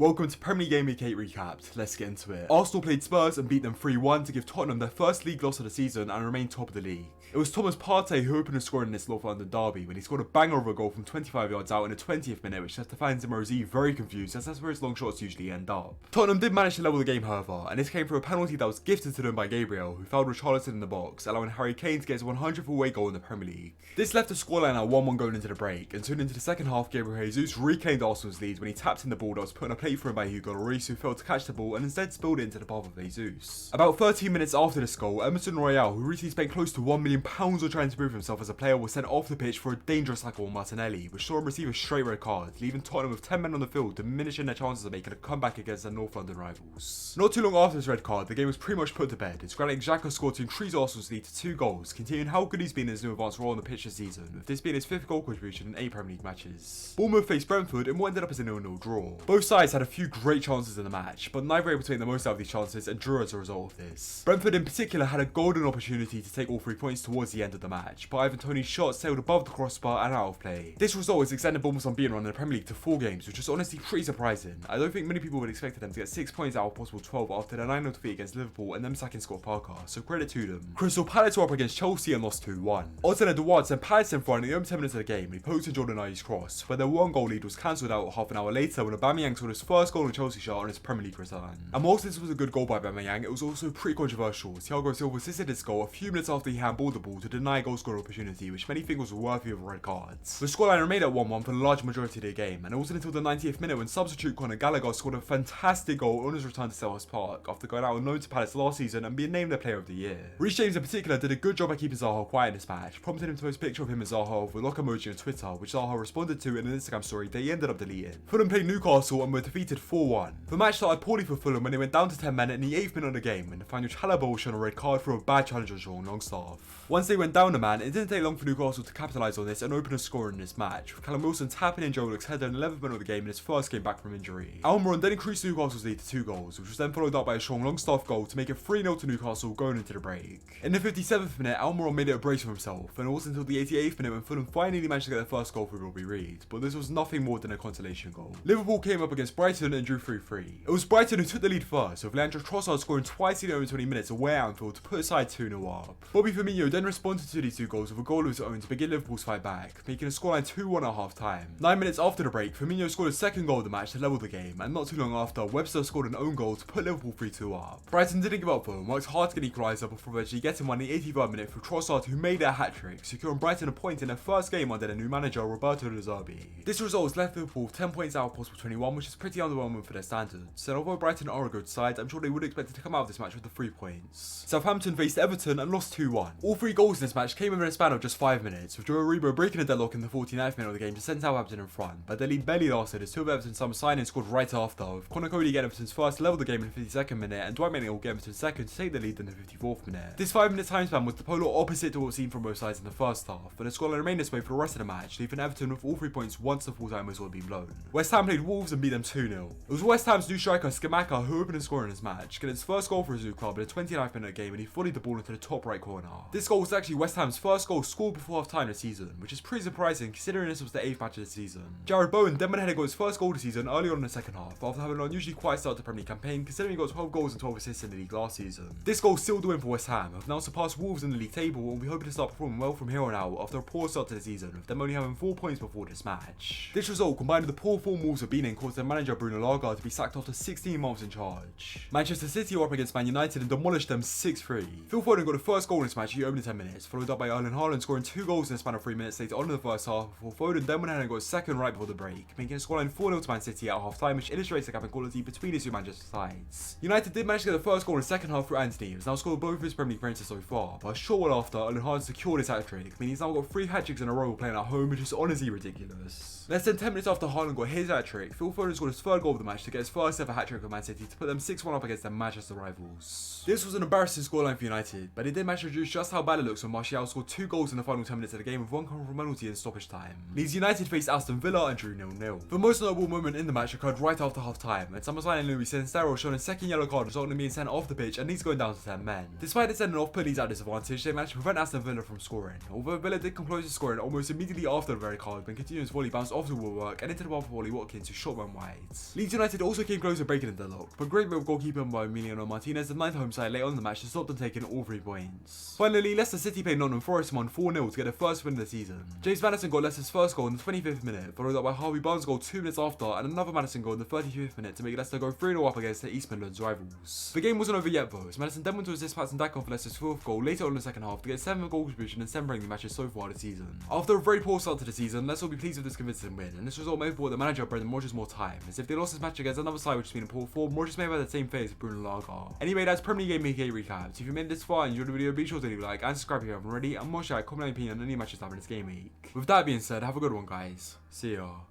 Welcome to Premier League Gameweek 8 recapped. Let's get into it. Arsenal played Spurs and beat them 3-1 to give Tottenham their first league loss of the season and remain top of the league. It was Thomas Partey who opened the score in this North London derby when he scored a banger of a goal from 25 yards out in the 20th minute, which left the fans in Rosie very confused, as that's where his long shots usually end up. Tottenham did manage to level the game however, and this came through a penalty that was gifted to them by Gabriel, who fouled Richarlison in the box, allowing Harry Kane to get his 100th away goal in the Premier League. This left the scoreline at 1-1 going into the break, and soon into the second half Gabriel Jesus reclaimed Arsenal's lead when he tapped in the ball that was put on a plate for him by Hugo Lloris, who failed to catch the ball and instead spilled it into the path of Jesus. About 13 minutes after this goal, Emerson Royale, who recently spent close to £1 million on trying to prove himself as a player, was sent off the pitch for a dangerous tackle on Martinelli, which saw him receive a straight red card, leaving Tottenham with 10 men on the field, diminishing their chances of making a comeback against their North London rivals. Not too long after this red card, the game was pretty much put to bed, as Granit Xhaka scored to increase Arsenal's lead to 2 goals, continuing how good he's been in his new advanced role on the pitch this season, with this being his 5th goal contribution in 8 Premier League matches. Bournemouth faced Brentford in what ended up as a 0-0 draw. Both sides had a few great chances in the match, but neither were able to make the most out of these chances and drew as a result of this. Brentford in particular had a golden opportunity to take all 3 points towards the end of the match, but Ivan Toney's shot sailed above the crossbar and out of play. This result has extended Bournemouth's unbeaten run in the Premier League to 4 games, which is honestly pretty surprising. I don't think many people would expect them to get 6 points out of possible 12 after their 9-0 defeat against Liverpool and them sacking Scott Parker, so credit to them. Crystal Palace were up against Chelsea and lost 2-1. Odsonne Edouard sent Palace in front in the opening 10 minutes of the game, and he poked to Jordan Ayew's cross, where their 1-goal lead was cancelled out half an hour later when Aubameyang scored his first goal in Chelsea shirt on his Premier League return. And whilst this was a good goal by Aubameyang, it was also pretty controversial. Thiago Silva assisted his goal a few minutes after he handballed the ball to deny a goal scoring opportunity, which many think was worthy of red cards. The scoreline remained at 1-1 for the large majority of the game, and it wasn't until the 90th minute when substitute Conor Gallagher scored a fantastic goal on his return to Selhurst Park after going out on loan to Palace last season and being named their player of the year. Reece James in particular did a good job at keeping Zaha quiet in this match, prompting him to post a picture of him and Zaha with a lock emoji on Twitter, which Zaha responded to in an Instagram story that he ended up deleting. Fulham played Newcastle and were defeated 4-1. The match started poorly for Fulham when they went down to 10 men in the 8th minute of the game, when Nathaniel Chalobah was shown a red card for a bad challenge on Sean Longstaff. Once they went down a man, it didn't take long for Newcastle to capitalise on this and open a score in this match, with Callum Wilson tapping in Joe Willock's header in the 11th minute of the game in his first game back from injury. Almiron then increased Newcastle's lead to 2 goals, which was then followed up by a Sean Longstaff goal to make it 3-0 to Newcastle going into the break. In the 57th minute, Almiron made it a brace for himself, and it wasn't until the 88th minute when Fulham finally managed to get their first goal through Robbie Reed, but this was nothing more than a consolation goal. Liverpool came up against Brighton and drew 3-3. It was Brighton who took the lead first, with Leandro Trossard scoring twice in the 20 minutes away at Anfield to put aside 2-0 up. Bobby Firmino then responded to these 2 goals with a goal of his own to begin Liverpool's fight back, making a scoreline 2-1 at half time. 9 minutes after the break, Firmino scored his 2nd goal of the match to level the game, and not too long after, Webster scored an own goal to put Liverpool 3-2 up. Brighton didn't give up though, and worked hard to get an equaliser before eventually getting one in the 83rd minute for Trossard, who made it a hat-trick, securing Brighton a point in their first game under their new manager Roberto De Zerbi. This result has left Liverpool with 10 points out of possible 21, which is pretty underwhelming for their standards, and although Brighton are a good side, I'm sure they would expect to come out of this match with the 3 points. Southampton faced Everton and lost 2-1. All 3 goals in this match came within a span of just 5 minutes, with Joe Aribo breaking a deadlock in the 49th minute of the game to send Southampton in front, but their lead barely lasted as 2 of Everton's summer signings scored right after, with Conor Cody getting Everton's first to level the game in the 52nd minute and Dwight McNeil getting Everton's 2nd to take the lead in the 54th minute. This 5-minute time span was the polar opposite to what was seen from both sides in the first half, but the scoreline remained this way for the rest of the match, leaving Everton with all 3 points once the full-time whistle had been blown. West Ham played Wolves and beat them 2-0. It was West Ham's new striker Skamaka who opened the score in this match, getting his first goal for his new club in the 29th minute of the game, and he volleyed the ball into the top right corner. This goal was actually West Ham's first goal scored before half-time this season, which is pretty surprising considering this was the 8th match of the season. Jared Bowen then went ahead and got his first goal this season early on in the second half, after having an unusually quiet start to the Premier League campaign, considering he got 12 goals and 12 assists in the league last season. This goal sealed the win for West Ham, who have now surpassed Wolves in the league table and will be hoping to start performing well from here on out after a poor start to the season, with them only having 4 points before this match. This result, combined with the poor form Wolves have been in, caused their manager Bruno Lage to be sacked after 16 months in charge. Manchester City were up against Man United and demolished them 6-3. Phil Foden got the first goal in this match in the opening 10 minutes, followed up by Erling Haaland scoring 2 goals in the span of 3 minutes later on in the first half, before Foden then went ahead and got his 2nd right before the break, making a scoreline 4-0 to Man City at half time, which illustrates the gap in quality between the 2 Manchester sides. United did manage to get the first goal in the second half through Anthony, who has now scored both of his Premier League appearances so far, but a short while after, Erling Haaland secured his hat-trick, meaning he's now got 3 hat-tricks in a row playing at home, which is honestly ridiculous. Less than 10 minutes after Haaland got his hat-trick, Phil Foden scored his 3rd goal of the match to get his first ever hat-trick with Man City to put them 6-1 up against their Manchester rivals. This was an embarrassing scoreline for United, but it did manage to reduce just how bad it looks when Martial scored 2 goals in the final 10 minutes of the game with 1 coming from penalty in stoppage time. Leeds United faced Aston Villa and drew 0-0. The most notable moment in the match occurred right after half time, and SummerSlam and Luis Sensero showing a 2nd yellow card resulting in being sent off the pitch and Leeds going down to 10 men. Despite the sending off put Leeds at disadvantage, they managed to prevent Aston Villa from scoring, although Villa did come close to scoring almost immediately after the red card when continuous volley bounced off the woodwork and into the path of Ollie Watkins, who shot one wide. Leeds United also came close to breaking the deadlock, but great move goalkeeper by Emiliano Martinez, the 9th home side late on in the match to stop them taking all 3 points. Finally, Leicester City played Nottingham Forest and won 4-0 to get their first win of the season. James Maddison got Leicester's first goal in the 25th minute, followed up by Harvey Barnes' goal 2 minutes after, and another Maddison goal in the 35th minute to make Leicester go 3-0 up against the East Midlands rivals. The game wasn't over yet though, as Maddison then went to assist Patson Dacon for Leicester's 4th goal later on in the second half to get 7th goal contribution and centering the matches so far this season. After a very poor start to the season, Leicester will be pleased with this convincing win, and this result may have bought the manager Brendan Rodgers more time, as if they lost this match against another side which has been in poor form, Rodgers may have had the same fate as Bruno Lager. Anyway, that's Premier League Gameweek 8 recap. So if you made it this far and enjoyed the video, be sure to leave a like and subscribe if you haven't already, and more share, comment, and opinion on any matches happening this game week. With that being said, have a good one guys. See ya.